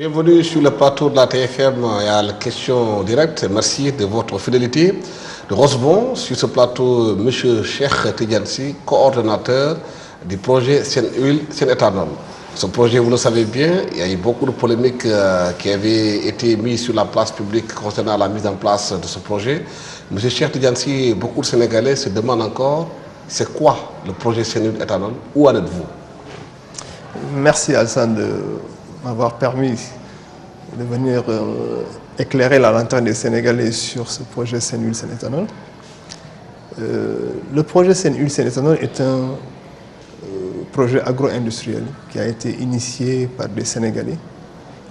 Bienvenue sur le plateau de la TFM et à la question directe. Merci de votre fidélité. Nous recevons sur ce plateau M. Cheikh Tidiane Sy, coordonnateur du projet Senhuile Senethanol. Ce projet, vous le savez bien, il y a eu beaucoup de polémiques qui avaient été mises sur la place publique concernant la mise en place de ce projet. M. Cheikh Tidiane Sy, beaucoup de Sénégalais se demandent encore, c'est quoi le projet Senhuile Ethanol? Où en êtes-vous? Merci Alsan de m'avoir permis de venir éclairer la lanterne des Sénégalais sur ce projet Senhuile Senethanol. Le projet Senhuile Senethanol est un projet agro-industriel qui a été initié par des Sénégalais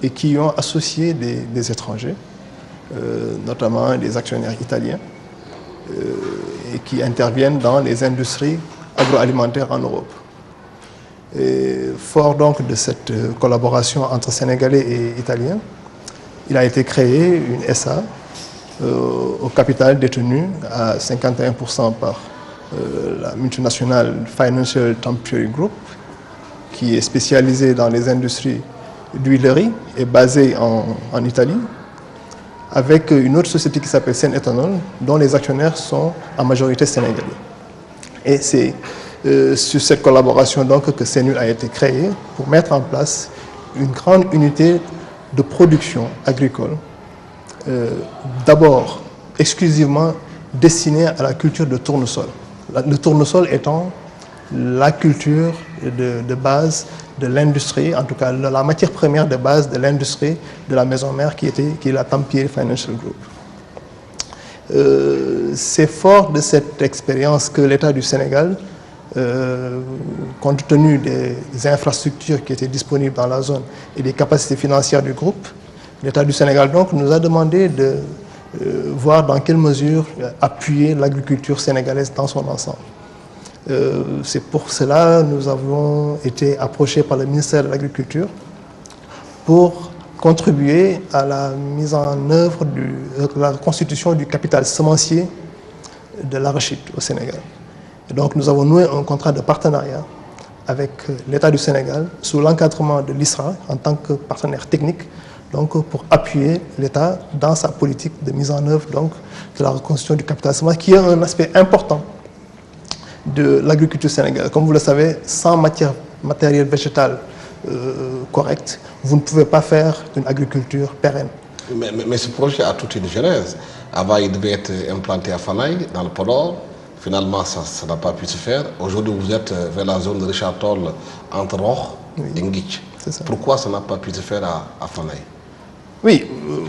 et qui ont associé des étrangers, notamment des actionnaires italiens, et qui interviennent dans les industries agroalimentaires en Europe. Et fort donc de cette collaboration entre Sénégalais et Italiens, il a été créé une SA au capital détenu à 51% par la multinationale Financial Temporary Group, qui est spécialisée dans les industries d'huilerie et basée en Italie, avec une autre société qui s'appelle Senethanol, dont les actionnaires sont en majorité sénégalais. Et c'est sur cette collaboration donc que Senhuile a été créé pour mettre en place une grande unité de production agricole, d'abord exclusivement destinée à la culture de tournesol. Le tournesol étant la culture de base de l'industrie, en tout cas la matière première de base de l'industrie de la maison mère qui est la Tempier Financial Group. C'est fort de cette expérience que l'État du Sénégal, compte tenu des infrastructures qui étaient disponibles dans la zone et des capacités financières du groupe, l'État du Sénégal donc nous a demandé de voir dans quelle mesure appuyer l'agriculture sénégalaise dans son ensemble. C'est pour cela que nous avons été approchés par le ministère de l'Agriculture pour contribuer à la mise en œuvre de la constitution du capital semencier de l'arachide au Sénégal. Et donc nous avons noué un contrat de partenariat avec l'État du Sénégal sous l'encadrement de l'ISRA en tant que partenaire technique, donc pour appuyer l'État dans sa politique de mise en œuvre donc, de la reconstitution du capital semencier, qui est un aspect important de l'agriculture sénégalaise. Comme vous le savez, sans matériel végétal correct, vous ne pouvez pas faire une agriculture pérenne. Mais ce projet a toute une genèse. Avant, il devait être implanté à Fanaï, dans le Podor. Finalement, ça n'a pas pu se faire. Aujourd'hui, vous êtes vers la zone de Richard Toll, entre Roch et Nguitch. Pourquoi ça n'a pas pu se faire à Fanaï? Oui,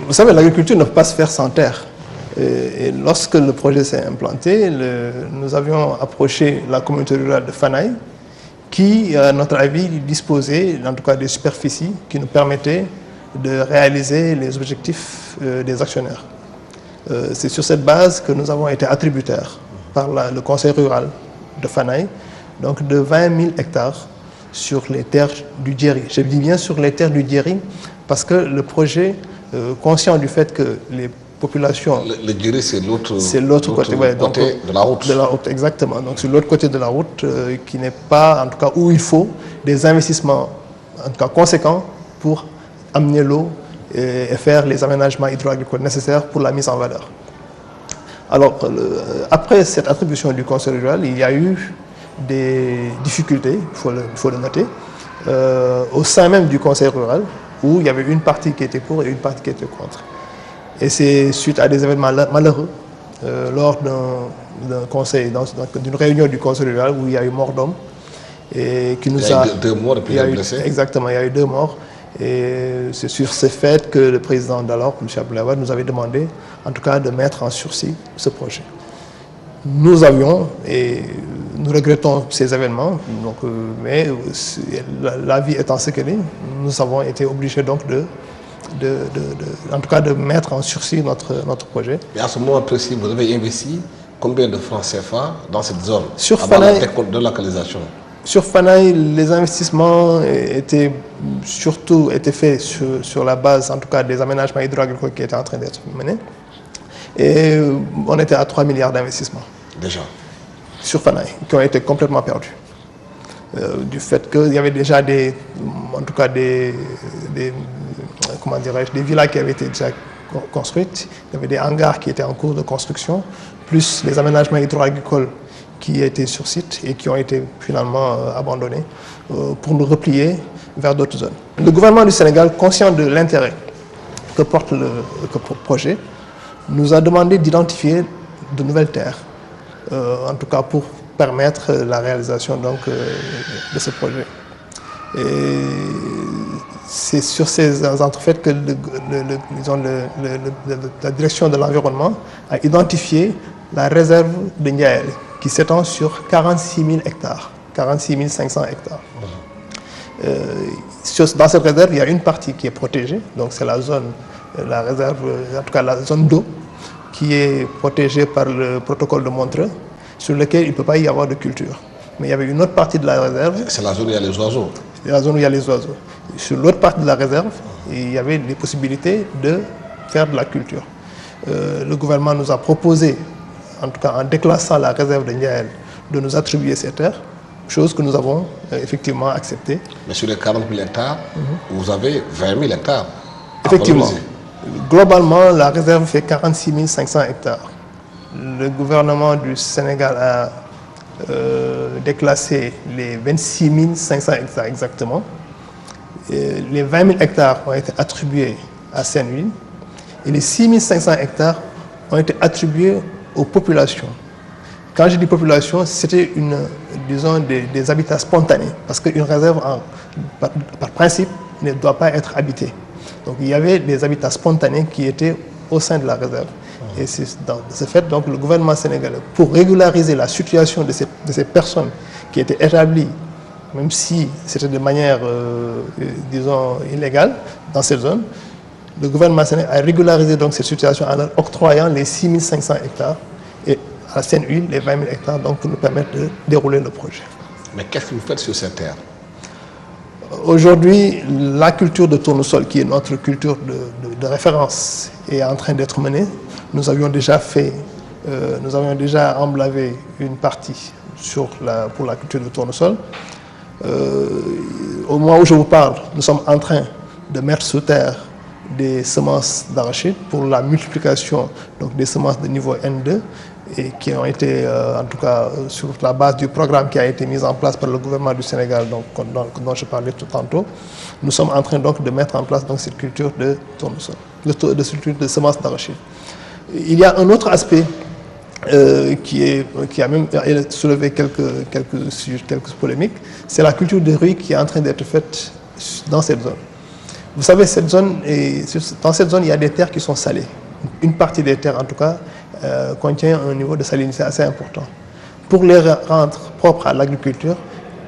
vous savez, l'agriculture ne peut pas se faire sans terre. Et lorsque le projet s'est implanté, nous avions approché la communauté rurale de Fanaï, qui, à notre avis, disposait en tout cas des superficies qui nous permettaient de réaliser les objectifs des actionnaires. C'est sur cette base que nous avons été attributaires par le conseil rural de Fanaï, donc de 20 000 hectares sur les terres du Djeri. Je dis bien sur les terres du Djeri parce que le projet, conscient du fait que les populations... Le Djeri, c'est l'autre côté, ouais, donc, de la route. De la route, exactement. Donc sur l'autre côté de la route, qui n'est pas, en tout cas, où il faut des investissements, en tout cas conséquents, pour amener l'eau et faire les aménagements hydro-agricoles nécessaires pour la mise en valeur. Alors, après cette attribution du conseil rural, il y a eu des difficultés, il faut le noter, au sein même du conseil rural, où il y avait une partie qui était pour et une partie qui était contre. Et c'est suite à des événements malheureux, lors d'un conseil, d'une réunion du conseil rural, où il y a eu mort d'homme. Et qui nous il y a eu 2 morts et puis des blessés. Exactement, il y a eu 2 morts. Et c'est sur ces faits que le président d'alors, M. Abdoulaye Wade, nous avait demandé, en tout cas, de mettre en sursis ce projet. Nous avions, et nous regrettons ces événements, donc, mais la vie étant ce qu'elle est, nous avons été obligés donc en tout cas de mettre en sursis notre projet. Et à ce moment précis, vous avez investi combien de francs CFA dans cette zone sur avant Fanaï, de localisation? Sur Fanaï, les investissements étaient faits sur la base, en tout cas, des aménagements hydro-agricoles qui étaient en train d'être menés. Et on était à 3 milliards d'investissements. Déjà? Sur Fanaï, qui ont été complètement perdus. du fait qu'il y avait déjà en tout cas comment dirais-je, des villas qui avaient été déjà construites, il y avait des hangars qui étaient en cours de construction, plus les aménagements hydro-agricoles qui étaient sur site et qui ont été finalement abandonnés pour nous replier vers d'autres zones. Le gouvernement du Sénégal, conscient de l'intérêt que porte le projet, nous a demandé d'identifier de nouvelles terres, en tout cas pour permettre la réalisation donc, de ce projet. Et c'est sur ces entrefaites que la direction de l'environnement a identifié la réserve de Ndiaël, qui s'étend sur 46 000 hectares, 46 500 hectares. Dans cette réserve, il y a une partie qui est protégée, donc c'est la zone, la réserve, en tout cas la zone d'eau, qui est protégée par le protocole de Montreux, sur lequel il ne peut pas y avoir de culture. Mais il y avait une autre partie de la réserve. C'est la zone où il y a les oiseaux. C'est la zone où il y a les oiseaux. Sur l'autre partie de la réserve, il y avait les possibilités de faire de la culture. Le gouvernement nous a proposé, en tout cas en déclassant la réserve de Ndiaël, de nous attribuer ces terres, chose que nous avons effectivement acceptée. Mais sur les 40 000 hectares, vous avez 20 000 hectares. Effectivement. Globalement, la réserve fait 46 500 hectares. Le gouvernement du Sénégal a déclassé les 26 500 hectares exactement. Et les 20 000 hectares ont été attribués à Saint-Louis et les 6 500 hectares ont été attribués aux populations. Quand je dis population, c'était disons des habitats spontanés, parce qu'une réserve, par principe, ne doit pas être habitée. Donc il y avait des habitats spontanés qui étaient au sein de la réserve. Et c'est dans ce fait, donc, le gouvernement sénégalais, pour régulariser la situation de ces personnes qui étaient établies, même si c'était de manière, disons, illégale, dans cette zone, le gouvernement sénégalais a régularisé donc cette situation en octroyant les 6 500 hectares et à Saint-Huile les 20 000 hectares donc, pour nous permettre de dérouler le projet. Mais qu'est-ce que vous faites sur cette terre? Aujourd'hui, la culture de tournesol, qui est notre culture de référence, est en train d'être menée. Nous avions déjà emblavé une partie pour la culture de tournesol. Au moment où je vous parle, nous sommes en train de mettre sous terre des semences d'arachide pour la multiplication donc, des semences de niveau N2 et qui ont été, en tout cas, sur la base du programme qui a été mis en place par le gouvernement du Sénégal, donc, dont je parlais tout tantôt. Nous sommes en train donc de mettre en place donc, cette culture de tournesol, de semences d'arachide. Il y a un autre aspect qui a même soulevé quelques polémiques, c'est la culture de riz qui est en train d'être faite dans cette zone. Vous savez, dans cette zone, il y a des terres qui sont salées. Une partie des terres, en tout cas, contient un niveau de salinité assez important. Pour les rendre propres à l'agriculture,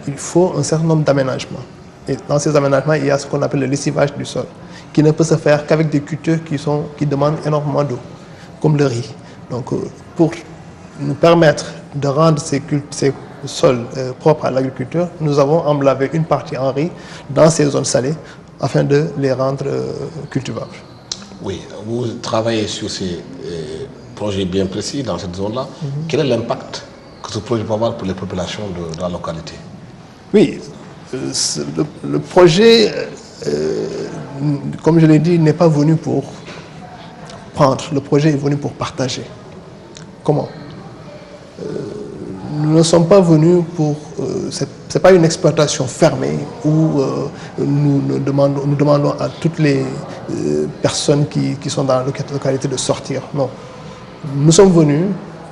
il faut un certain nombre d'aménagements. Et dans ces aménagements, il y a ce qu'on appelle le lessivage du sol, qui ne peut se faire qu'avec des cultures qui demandent énormément d'eau, comme le riz. Donc, pour nous permettre de rendre ces sols propres à l'agriculture, nous avons emblavé une partie en riz dans ces zones salées afin de les rendre cultivables. Oui, vous travaillez sur ces projets bien précis dans cette zone-là. Quel est l'impact que ce projet peut avoir pour les populations de la localité? Oui, le projet, comme je l'ai dit, n'est pas venu pour prendre. Le projet est venu pour partager. Comment? Nous ne sommes pas venus pour... c'est pas une exploitation fermée où nous demandons à toutes les personnes qui sont dans la localité de sortir. Non. Nous sommes venus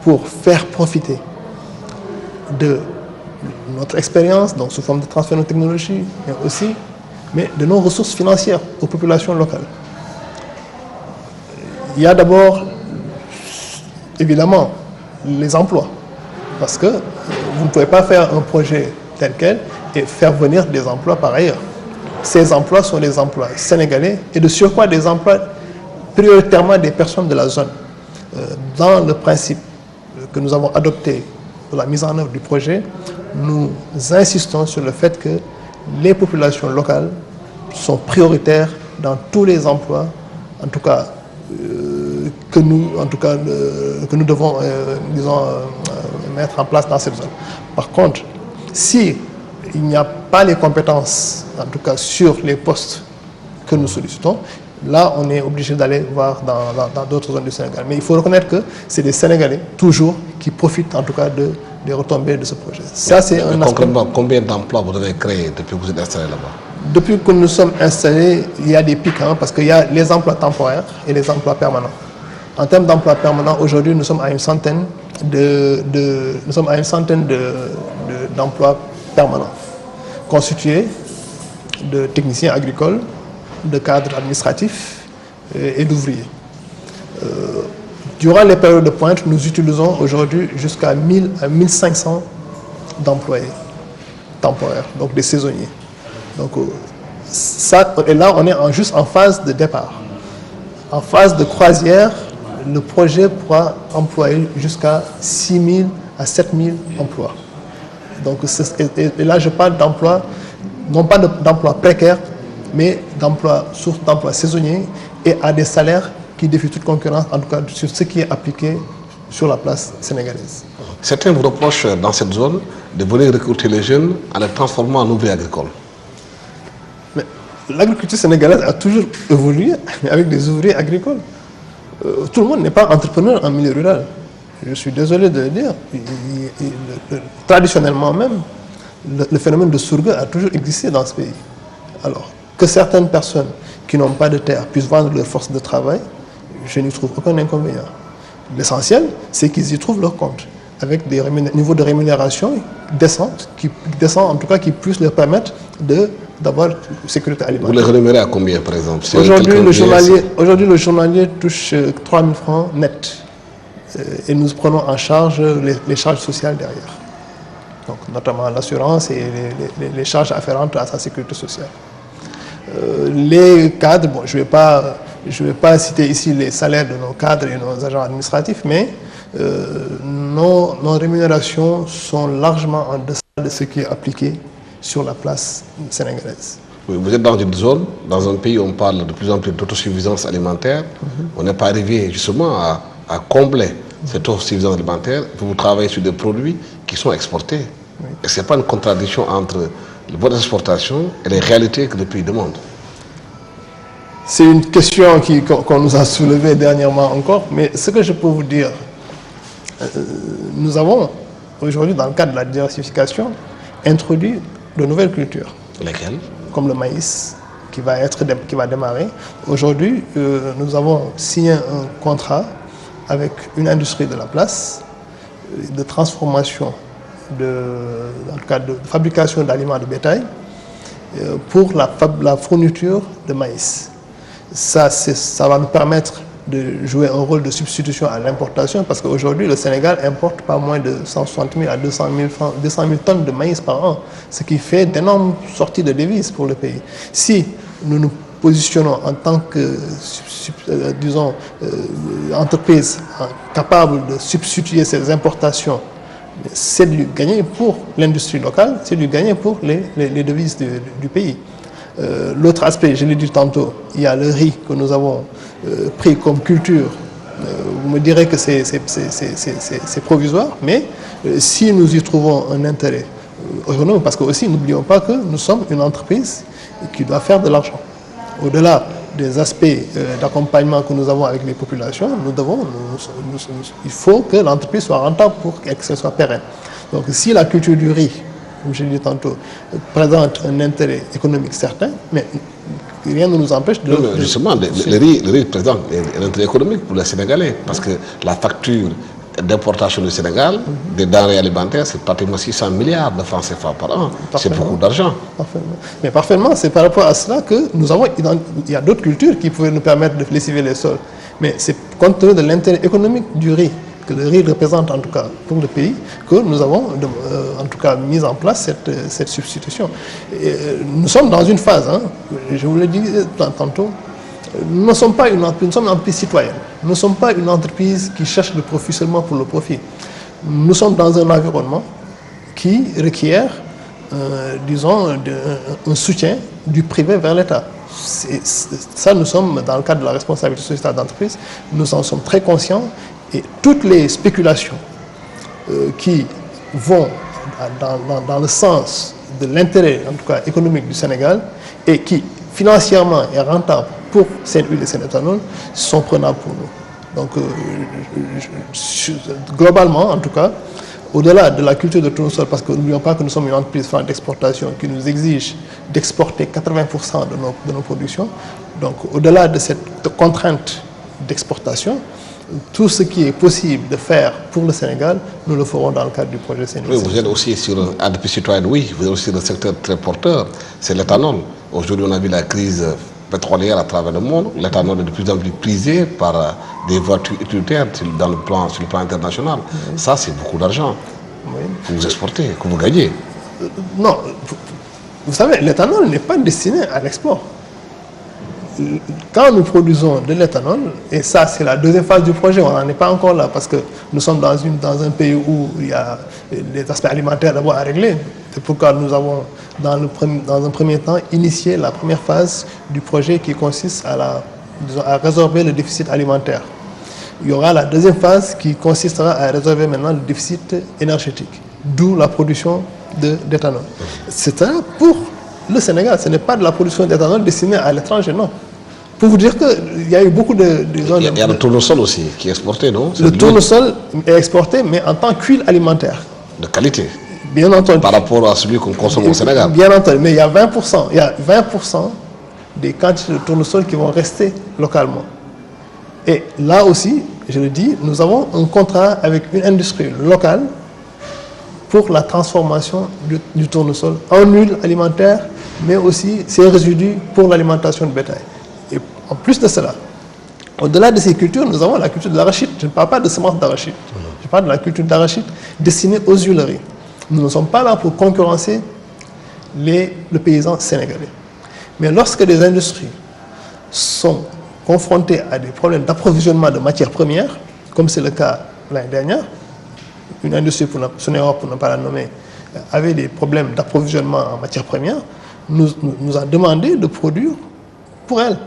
pour faire profiter de notre expérience, donc sous forme de transfert de technologie, mais de nos ressources financières aux populations locales. Il y a d'abord, évidemment, les emplois. Parce que vous ne pouvez pas faire un projet tel quel et faire venir des emplois par ailleurs. Ces emplois sont des emplois sénégalais et de surcroît des emplois prioritairement des personnes de la zone. Dans le principe que nous avons adopté pour la mise en œuvre du projet, nous insistons sur le fait que les populations locales sont prioritaires dans tous les emplois, en tout cas que nous devons, disons, mettre en place dans cette zone. Par contre, si il n'y a pas les compétences, en tout cas sur les postes que nous sollicitons, là on est obligé d'aller voir dans d'autres zones du Sénégal. Mais il faut reconnaître que c'est des Sénégalais, toujours, qui profitent en tout cas des retombées de ce projet. Ça, c'est un aspect. Concrètement, combien d'emplois vous avez créés depuis que vous êtes installé là-bas? Depuis que nous sommes installés, il y a des pics, parce qu'il y a les emplois temporaires et les emplois permanents. En termes d'emplois permanents, aujourd'hui, nous sommes à une centaine d'emplois permanents, constitués de techniciens agricoles, de cadres administratifs et d'ouvriers. Durant les périodes de pointe, nous utilisons aujourd'hui jusqu'à 1000 à 1500 d'employés temporaires, donc des saisonniers. Donc ça, et là, on est juste en phase de départ. En phase de croisière, le projet pourra employer jusqu'à 6000 à 7000 emplois. Donc, et là, je parle d'emplois, non pas d'emplois précaires, mais d'emplois saisonniers et à des salaires qui défient toute concurrence, en tout cas sur ce qui est appliqué sur la place sénégalaise. Certains vous reprochent dans cette zone de venir recruter les jeunes en les transformant en ouvriers agricoles. Mais l'agriculture sénégalaise a toujours évolué avec des ouvriers agricoles. Tout le monde n'est pas entrepreneur en milieu rural. Je suis désolé de le dire. Traditionnellement même, le phénomène de Sourga a toujours existé dans ce pays. Alors, que certaines personnes qui n'ont pas de terre puissent vendre leur force de travail, je n'y trouve aucun inconvénient. L'essentiel, c'est qu'ils y trouvent leur compte, avec des niveaux de rémunération décentes, en tout cas qui puissent leur permettre d'avoir une sécurité alimentaire. Vous les rémunérez à combien, par exemple? Aujourd'hui, le journalier touche 3 000 francs net. Et nous prenons en charge les charges sociales derrière. Donc, notamment l'assurance et les charges afférentes à sa sécurité sociale. Les cadres, bon, je ne vais pas citer ici les salaires de nos cadres et nos agents administratifs, mais nos rémunérations sont largement en deçà de ce qui est appliqué sur la place sénégalaise. Oui, vous êtes dans une zone, dans un pays où on parle de plus en plus d'autosuffisance alimentaire. On n'est pas arrivé justement à combler cette autosuffisance alimentaire. Vous travaillez sur des produits qui sont exportés. Oui. Et ce n'est pas une contradiction entre votre exportation et les réalités que le pays demande. C'est une question qu'on nous a soulevée dernièrement encore, mais ce que je peux vous dire, nous avons aujourd'hui, dans le cadre de la diversification, introduit de nouvelles cultures. Lesquelles? Comme le maïs, qui va démarrer. Aujourd'hui, nous avons signé un contrat avec une industrie de la place de transformation, en tout cas de fabrication d'aliments de bétail pour la fourniture de maïs. Ça va nous permettre de jouer un rôle de substitution à l'importation parce qu'aujourd'hui, le Sénégal importe pas moins de 160 000 à 200 000 tonnes de maïs par an, ce qui fait d'énormes sorties de devises pour le pays. Si nous nous positionnons en tant que, disons, entreprise capable de substituer ces importations, c'est du gagner pour l'industrie locale, c'est du gagner pour les devises du pays. L'autre aspect, je l'ai dit tantôt, il y a le riz que nous avons pris comme culture. Vous me direz que c'est provisoire, mais si nous y trouvons un intérêt économique, parce que aussi n'oublions pas que nous sommes une entreprise qui doit faire de l'argent. Au-delà des aspects d'accompagnement que nous avons avec les populations, il faut que l'entreprise soit rentable pour qu'elle soit pérenne. Donc si la culture du riz, comme je l'ai dit tantôt, présente un intérêt économique certain, mais rien ne nous empêche de... Non, justement, le riz présente un intérêt économique pour les Sénégalais, parce que la facture d'importation du Sénégal, des denrées alimentaires, c'est pratiquement 600 milliards de francs CFA par an. C'est beaucoup d'argent. Parfaitement. Mais parfaitement, c'est par rapport à cela que nous avons... Il y a d'autres cultures qui pouvaient nous permettre de lessiver les sols. Mais c'est compte tenu de l'intérêt économique du riz, que le riz représente en tout cas pour le pays, que nous avons en tout cas mis en place cette substitution. Et nous sommes dans une phase, je vous l'ai dit tantôt, nous ne sommes pas une entreprise, nous sommes une entreprise citoyenne. Nous ne sommes pas une entreprise qui cherche le profit seulement pour le profit. Nous sommes dans un environnement qui requiert, disons, un soutien du privé vers l'État. Ça, nous sommes dans le cadre de la responsabilité sociétale d'entreprise, nous en sommes très conscients. Et toutes les spéculations qui vont dans le sens de l'intérêt, en tout cas économique du Sénégal, et qui financièrement est rentable pour Sen'Huile et Sénétanol, sont prenables pour nous. Donc, globalement, en tout cas, au-delà de la culture de tournesol, parce que n'oublions pas que nous sommes une entreprise franche d'exportation qui nous exige d'exporter 80% de nos productions, donc au-delà de cette contrainte d'exportation, tout ce qui est possible de faire pour le Sénégal, nous le ferons dans le cadre du projet Sen'Huile. Oui, vous êtes aussi sur ADP citoyenne, oui, vous êtes aussi sur le secteur très porteur, c'est l'éthanol. Aujourd'hui, on a vu la crise pétrolière à travers le monde. L'éthanol est de plus en plus prisé par des voitures utilitaires sur le plan international. Oui. Ça, c'est beaucoup d'argent que vous exportez, que vous gagnez. Non, vous savez, l'éthanol n'est pas destiné à l'export. Quand nous produisons de l'éthanol, et ça c'est la deuxième phase du projet, on n'en est pas encore là parce que nous sommes dans un pays où il y a les aspects alimentaires d'abord à régler. C'est pourquoi nous avons dans un premier temps initié la première phase du projet qui consiste à résorber le déficit alimentaire. Il y aura la deuxième phase qui consistera à résorber maintenant le déficit énergétique, d'où la production d'éthanol. C'est pour le Sénégal, ce n'est pas de la production d'éthanol destinée à l'étranger, non. Pour vous dire qu'il y a eu beaucoup de zones... Il y a le tournesol aussi qui est exporté, non? Le tournesol est exporté, mais en tant qu'huile alimentaire. De qualité? Bien entendu. Par rapport à celui qu'on consomme au Sénégal? Bien entendu, mais il y a 20%, des quantités de tournesol qui vont rester localement. Et là aussi, je le dis, nous avons un contrat avec une industrie locale pour la transformation du tournesol en huile alimentaire, mais aussi ses résidus pour l'alimentation de bétail. Et en plus de cela, au-delà de ces cultures, nous avons la culture de l'arachide. Je ne parle pas de semences d'arachide, je parle de la culture d'arachide destinée aux huileries. Nous ne sommes pas là pour concurrencer le paysan sénégalais. Mais lorsque des industries sont confrontées à des problèmes d'approvisionnement de matières premières, comme c'est le cas l'année dernière, une industrie, pour ne pas la nommer, avait des problèmes d'approvisionnement en matières premières, nous a demandé de produire pour elle.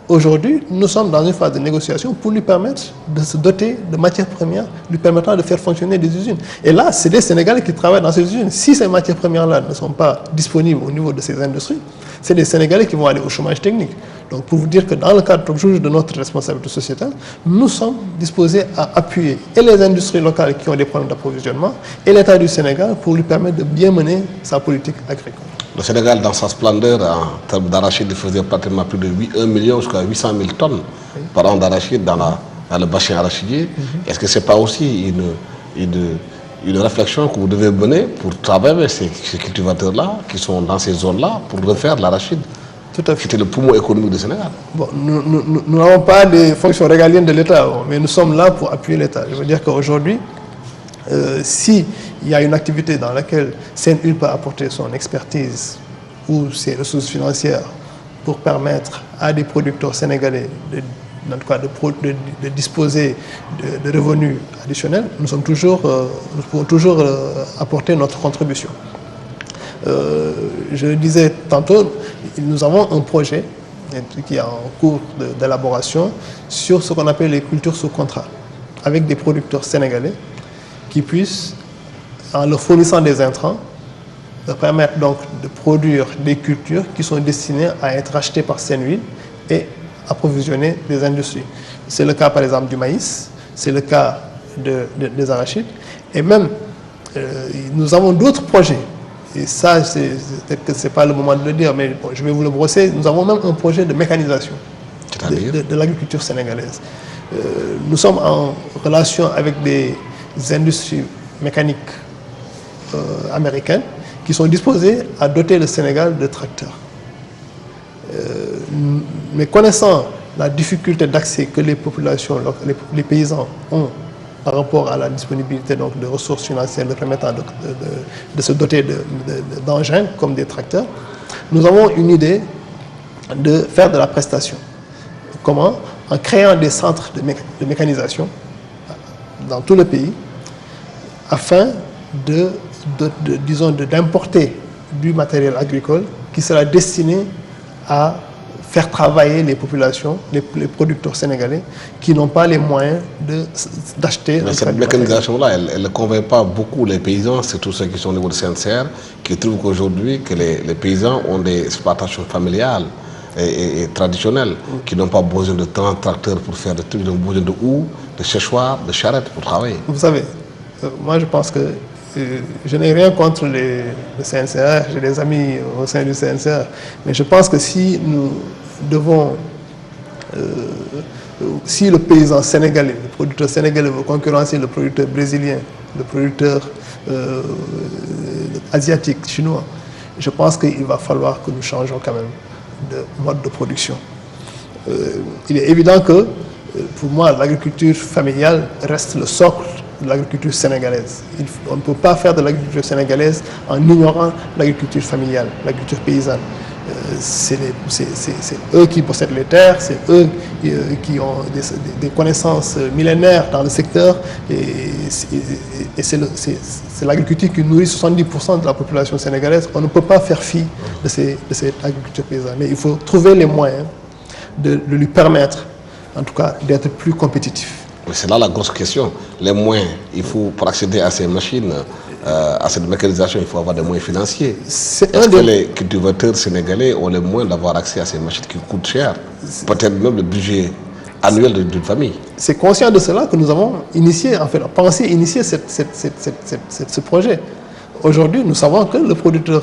Aujourd'hui, nous sommes dans une phase de négociation pour lui permettre de se doter de matières premières, lui permettant de faire fonctionner des usines. Et là, c'est des Sénégalais qui travaillent dans ces usines. Si ces matières premières-là ne sont pas disponibles au niveau de ces industries, c'est des Sénégalais qui vont aller au chômage technique. Donc, pour vous dire que dans le cadre toujours de notre responsabilité sociétale, nous sommes disposés à appuyer et les industries locales qui ont des problèmes d'approvisionnement et l'État du Sénégal pour lui permettre de bien mener sa politique agricole. Le Sénégal, dans sa splendeur, en termes d'arachide, faisait pratiquement plus de 1 million jusqu'à 800 000 tonnes par an d'arachide dans le bassin arachidier. Est-ce que ce n'est pas aussi une réflexion que vous devez mener pour travailler avec ces cultivateurs-là, qui sont dans ces zones-là, pour refaire l'arachide? Tout à fait. C'était le poumon économique du Sénégal. Bon, nous n'avons pas des fonctions régaliennes de l'État, mais nous sommes là pour appuyer l'État. Je veux dire qu'aujourd'hui, s'il y a une activité dans laquelle Sen'Huile peut apporter son expertise ou ses ressources financières pour permettre à des producteurs sénégalais de disposer de revenus additionnels, nous pouvons toujours apporter notre contribution. Je le disais tantôt, nous avons un projet qui est en cours d'élaboration sur ce qu'on appelle les cultures sous contrat, avec des producteurs sénégalais qui puissent, en leur fournissant des intrants, leur permettre donc de produire des cultures qui sont destinées à être achetées par Sen'Huile et approvisionner des industries. C'est le cas par exemple du maïs, c'est le cas des arachides, et même nous avons d'autres projets. Et ça, peut-être que ce n'est pas le moment de le dire, mais bon, je vais vous le brosser. Nous avons même un projet de mécanisation de l'agriculture sénégalaise. Nous sommes en relation avec des industries mécaniques américaines qui sont disposées à doter le Sénégal de tracteurs. Mais connaissant la difficulté d'accès que les populations, les paysans ont par rapport à la disponibilité donc, de ressources financières leur permettant de se doter d'engins comme des tracteurs, nous avons une idée de faire de la prestation. Comment? En créant des centres de mécanisation dans tout le pays afin d'importer du matériel agricole qui sera destiné à faire travailler les populations, les producteurs sénégalais qui n'ont pas les moyens d'acheter. Mais cette mécanisation-là, elle ne convainc pas beaucoup les paysans, surtout ceux qui sont au niveau de CNCR, qui trouvent qu'aujourd'hui que les paysans ont des exploitations familiales et traditionnelles, qui n'ont pas besoin de 30 tracteurs pour faire des trucs, ils ont besoin de houes, de séchoirs, de charrettes pour travailler. Vous savez, moi je pense que je n'ai rien contre le CNCR, j'ai des amis au sein du CNCR, mais je pense que si nous devons, si le paysan sénégalais, le producteur sénégalais veut concurrencer le producteur brésilien, le producteur asiatique, chinois, je pense qu'il va falloir que nous changeons quand même de mode de production. Il est évident que pour moi l'agriculture familiale reste le socle de l'agriculture sénégalaise. On ne peut pas faire de l'agriculture sénégalaise en ignorant l'agriculture familiale, l'agriculture paysanne. C'est eux qui possèdent les terres, c'est eux qui ont des connaissances millénaires dans le secteur et c'est l'agriculture qui nourrit 70% de la population sénégalaise. On ne peut pas faire fi de cette agriculture paysanne, mais il faut trouver les moyens de lui permettre, en tout cas, d'être plus compétitif. C'est là la grosse question. Les moyens, il faut, pour accéder à ces machines, à cette mécanisation, il faut avoir des moyens financiers. Est-ce que les cultivateurs sénégalais ont les moyens d'avoir accès à ces machines qui coûtent cher? Peut-être même le budget annuel d'une famille. C'est conscient de cela que nous avons initié, en fait, pensé initier ce projet. Aujourd'hui, nous savons que le producteur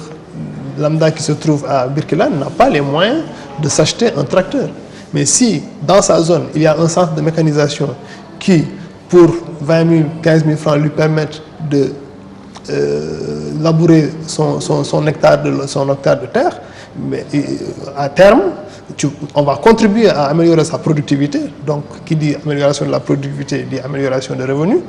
lambda qui se trouve à Birkelane n'a pas les moyens de s'acheter un tracteur. Mais si, dans sa zone, il y a un centre de mécanisation qui, pour 20 000, 15 000 francs, lui permettent de labourer son hectare de terre, mais à terme, on va contribuer à améliorer sa productivité. Donc, qui dit amélioration de la productivité, dit amélioration des revenus.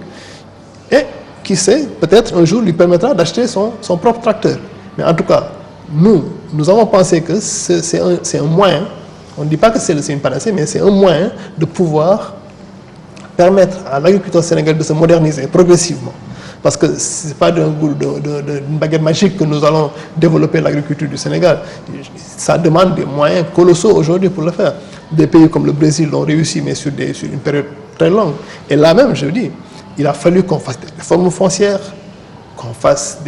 Et, qui sait, peut-être un jour lui permettra d'acheter son propre tracteur. Mais en tout cas, nous avons pensé que c'est un moyen. On ne dit pas que c'est une panacée, mais c'est un moyen de pouvoir permettre à l'agriculteur sénégalais de se moderniser progressivement. Parce que ce n'est pas d'une baguette magique que nous allons développer l'agriculture du Sénégal. Ça demande des moyens colossaux aujourd'hui pour le faire. Des pays comme le Brésil l'ont réussi, mais sur une période très longue. Et là même, je dis, il a fallu qu'on fasse des réformes foncières, qu'on fasse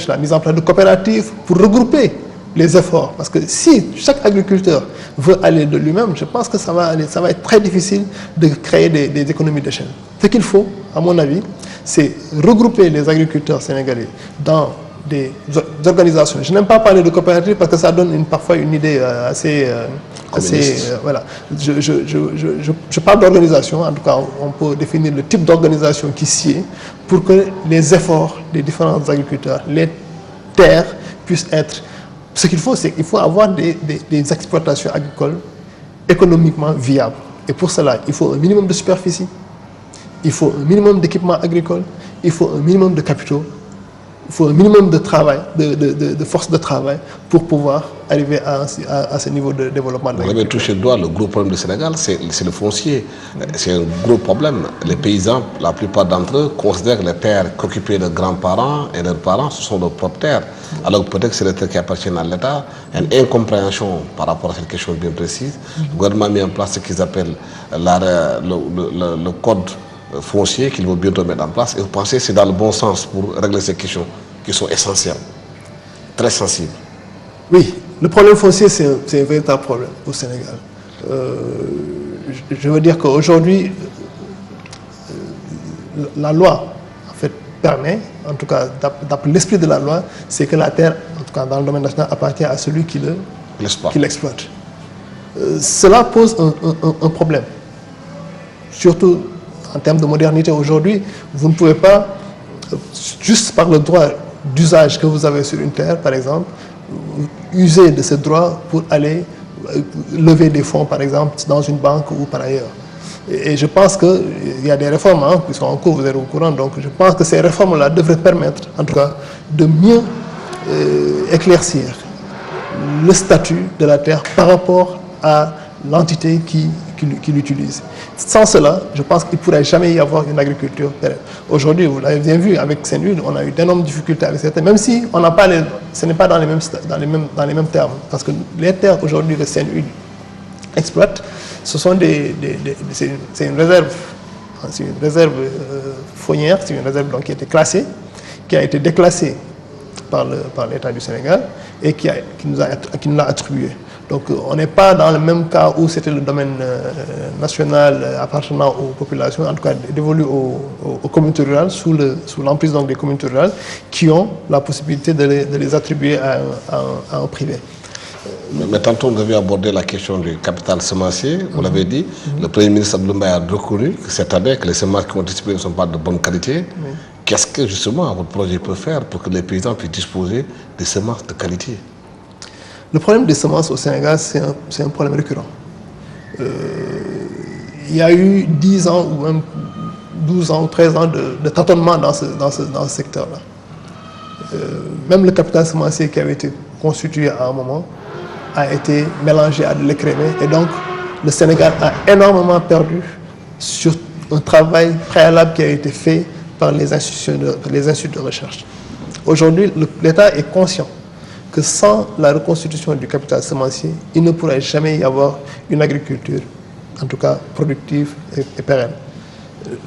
la mise en place de coopératives pour regrouper les efforts. Parce que si chaque agriculteur veut aller de lui-même, je pense que ça va être très difficile de créer des économies d'échelle. Ce qu'il faut, à mon avis, c'est regrouper les agriculteurs sénégalais dans des organisations. Je n'aime pas parler de coopératives parce que ça donne parfois une idée assez voilà. Je parle d'organisation, en tout cas on peut définir le type d'organisation qui s'y est pour que les efforts des différents agriculteurs, les terres puissent être... Ce qu'il faut, c'est qu'il faut avoir des exploitations agricoles économiquement viables. Et pour cela, il faut un minimum de superficie, il faut un minimum d'équipements agricoles, il faut un minimum de capitaux, il faut un minimum de travail, de force de travail pour pouvoir arriver à ce niveau de développement. Vous avez touché le doigt, le gros problème du Sénégal, c'est le foncier. C'est un gros problème. Les paysans, la plupart d'entre eux, considèrent que les terres qu'occupaient leurs grands-parents et leurs parents, ce sont leurs propres terres. Alors peut-être que c'est les terres qui appartiennent à l'État. Une incompréhension par rapport à cette question bien précise. Le gouvernement a mis en place ce qu'ils appellent le code foncier qu'il va bientôt mettre en place. Et vous pensez que c'est dans le bon sens pour régler ces questions qui sont essentielles, très sensibles? Oui, le problème foncier, c'est un véritable problème au Sénégal. Je veux dire qu'aujourd'hui, la loi, en fait, permet, en tout cas, d'après l'esprit de la loi, c'est que la terre, en tout cas dans le domaine national, appartient à celui qui l'exploite. Cela pose un problème. Surtout en termes de modernité aujourd'hui, vous ne pouvez pas, juste par le droit d'usage que vous avez sur une terre, par exemple, user de ce droit pour aller lever des fonds, par exemple, dans une banque ou par ailleurs. Et je pense qu'il y a des réformes qui sont en cours, vous êtes au courant, donc je pense que ces réformes-là devraient permettre, en tout cas, de mieux éclaircir le statut de la terre par rapport à l'entité qui qui l'utilisent. Sans cela, je pense qu'il ne pourrait jamais y avoir une agriculture pérenne. Aujourd'hui, vous l'avez bien vu, avec Saint-Louis, on a eu d'énormes difficultés avec certains, même si on n'a pas ce n'est pas dans les mêmes termes. Parce que les terres aujourd'hui que Saint-Louis exploite, ce sont c'est une réserve. C'est une réserve faunière, c'est une réserve donc, qui a été classée, qui a été déclassée par l'État du Sénégal et qui nous l'a attribué. Donc on n'est pas dans le même cas où c'était le domaine national appartenant aux populations, en tout cas dévolu aux communautés rurales, sous l'emprise des communautés rurales, qui ont la possibilité de les attribuer à un privé. Mais tantôt, vous avez abordé la question du capital semencier, vous l'avez dit. Le Premier ministre Abdoulaye a reconnu que cette année, que les semences qui ont distribuées ne sont pas de bonne qualité. Oui. Qu'est-ce que justement votre projet peut faire pour que les paysans puissent disposer de semences de qualité? Le problème des semences au Sénégal, c'est un problème récurrent. Il y a eu 10 ans ou même 12 ans ou 13 ans de tâtonnement dans ce secteur-là. Même le capital semencier qui avait été constitué à un moment a été mélangé à de l'écrémé et donc le Sénégal a énormément perdu sur un travail préalable qui a été fait par les instituts de recherche. Aujourd'hui, l'État est conscient que sans la reconstitution du capital semencier, il ne pourrait jamais y avoir une agriculture, en tout cas productive et pérenne.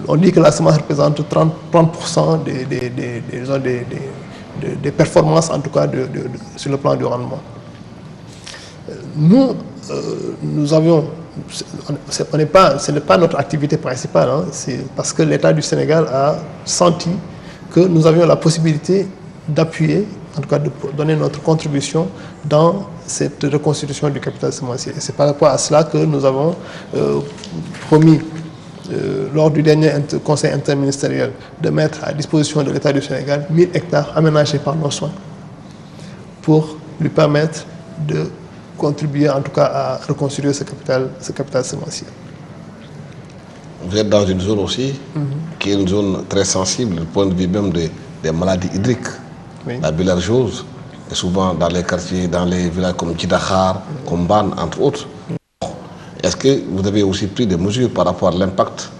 On dit que la semence représente 30% des performances, en tout cas sur le plan du rendement. Nous avions, ce n'est pas notre activité principale, hein, c'est parce que l'État du Sénégal a senti que nous avions la possibilité d'appuyer, en tout cas de donner notre contribution dans cette reconstitution du capital semencier. Et c'est par rapport à cela que nous avons promis, lors du dernier conseil interministériel, de mettre à disposition de l'État du Sénégal 1000 hectares aménagés par nos soins pour lui permettre de contribuer en tout cas à reconstruire ce capital semencier. Vous êtes dans une zone aussi qui est une zone très sensible du point de vue même des maladies hydriques. Oui. La bilharziose est souvent dans les quartiers, dans les villages comme Djidakhar, comme Ban, entre autres. Est-ce que vous avez aussi pris des mesures par rapport à l'impact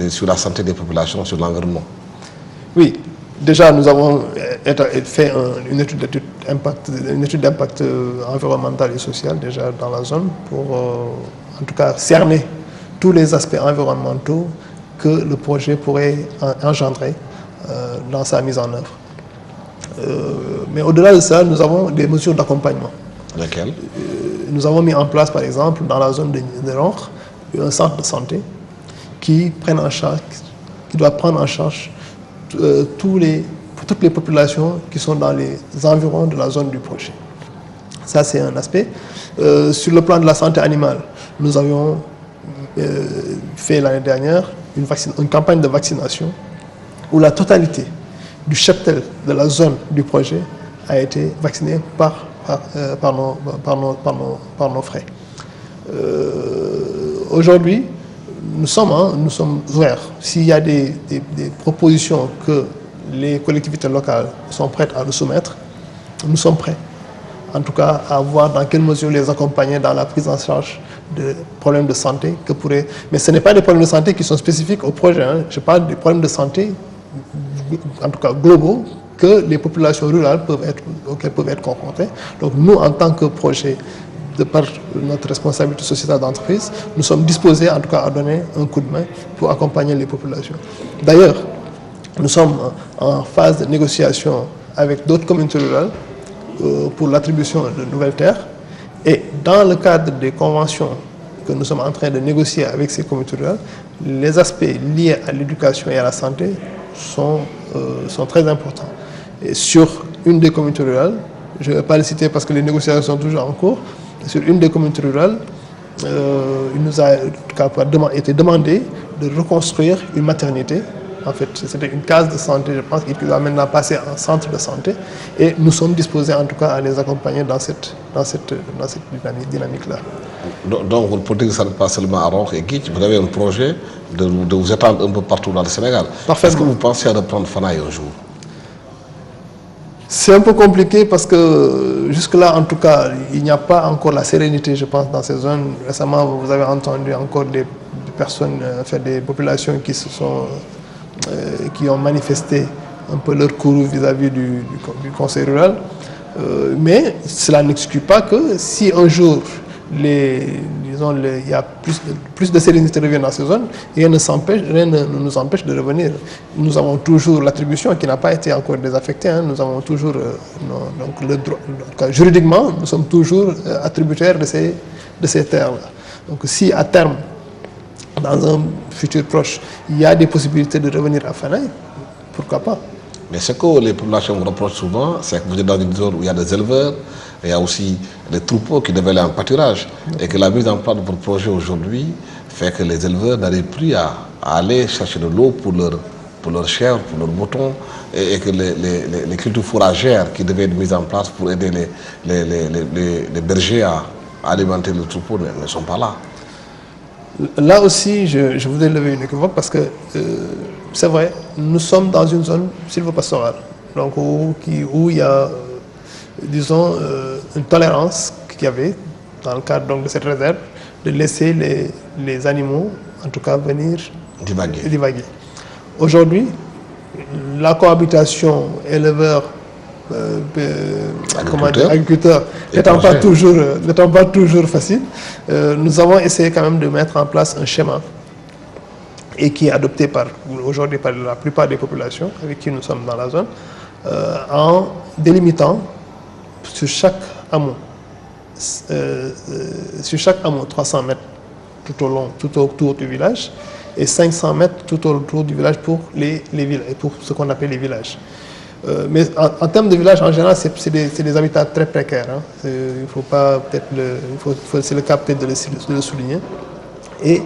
sur la santé des populations, sur l'environnement? Oui, déjà nous avons fait une étude d'impact environnemental et social déjà dans la zone pour en tout cas cerner tous les aspects environnementaux que le projet pourrait engendrer dans sa mise en œuvre. Mais au-delà de ça, nous avons des mesures d'accompagnement. Lesquelles? Nous avons mis en place, par exemple, dans la zone de Roncre, un centre de santé qui doit prendre en charge toutes les populations qui sont dans les environs de la zone du projet. Ça, c'est un aspect. Sur le plan de la santé animale, nous avions fait l'année dernière une campagne de vaccination où la totalité du cheptel de la zone du projet a été vacciné par nos frais. Aujourd'hui, nous sommes ouverts. S'il y a des propositions que les collectivités locales sont prêtes à nous soumettre, nous sommes prêts. En tout cas, à voir dans quelle mesure les accompagner dans la prise en charge de problèmes de santé que pourraient... Mais ce n'est pas des problèmes de santé qui sont spécifiques au projet. Hein. Je parle des problèmes de santé, en tout cas globaux, que les populations rurales auxquelles peuvent être confrontées. Donc nous, en tant que projet, de par notre responsabilité sociétale d'entreprise, nous sommes disposés en tout cas à donner un coup de main pour accompagner les populations. D'ailleurs, nous sommes en phase de négociation avec d'autres communautés rurales pour l'attribution de nouvelles terres. Et dans le cadre des conventions que nous sommes en train de négocier avec ces communautés rurales, les aspects liés à l'éducation et à la santé sont très importants. Et sur une des communautés rurales, je ne vais pas les citer parce que les négociations sont toujours en cours, sur une des communautés rurales, il nous a en tout cas été demandé de reconstruire une maternité. En fait, c'était une case de santé, je pense qu'il va maintenant passer en centre de santé. Et nous sommes disposés en tout cas à les accompagner dans cette dynamique-là. Donc, votre politique ne s'arrête pas seulement à Roncre et Guitch, vous avez un projet de vous étendre un peu partout dans le Sénégal. Est-ce que vous pensez à reprendre Fanaï un jour? C'est un peu compliqué parce que jusque-là, en tout cas, il n'y a pas encore la sérénité, je pense, dans ces zones. Récemment, vous avez entendu encore des personnes, des populations qui ont manifesté un peu leur courroux vis-à-vis du conseil rural. Mais cela n'exclut pas que si un jour il y a plus de sérénité revient dans ces zones, rien ne nous empêche de revenir. Nous avons toujours l'attribution qui n'a pas été encore désaffectée. Nous avons toujours, donc le droit, juridiquement, nous sommes toujours attributaires de ces terres-là. Donc si à terme, dans un futur proche, il y a des possibilités de revenir à Fanaï, pourquoi pas? Mais ce que les populations vous reprochent souvent, c'est que vous êtes dans une zone où il y a des éleveurs, et il y a aussi des troupeaux qui devaient aller en pâturage. Et que la mise en place de votre projet aujourd'hui fait que les éleveurs n'arrivent plus à aller chercher de l'eau pour leurs chèvres, pour leurs moutons, et que les cultures fourragères qui devaient être mises en place pour aider les bergers à alimenter le troupeau ne sont pas là. Là aussi, je voudrais lever une équivoque parce que c'est vrai, nous sommes dans une zone sylvopastorale, donc où il y a, disons, une tolérance qu'il y avait dans le cadre donc, de cette réserve de laisser les animaux, en tout cas, venir divaguer. Aujourd'hui, la cohabitation éleveur agriculteur n'étant pas toujours facile, nous avons essayé quand même de mettre en place un schéma et qui est adopté aujourd'hui par la plupart des populations avec qui nous sommes dans la zone, en délimitant sur chaque hameau 300 mètres tout autour du village et 500 mètres tout autour du village pour pour ce qu'on appelle les villages. Mais en termes de village, en général, c'est des habitats très précaires. Il faut pas peut-être c'est le cas peut-être de le souligner. Et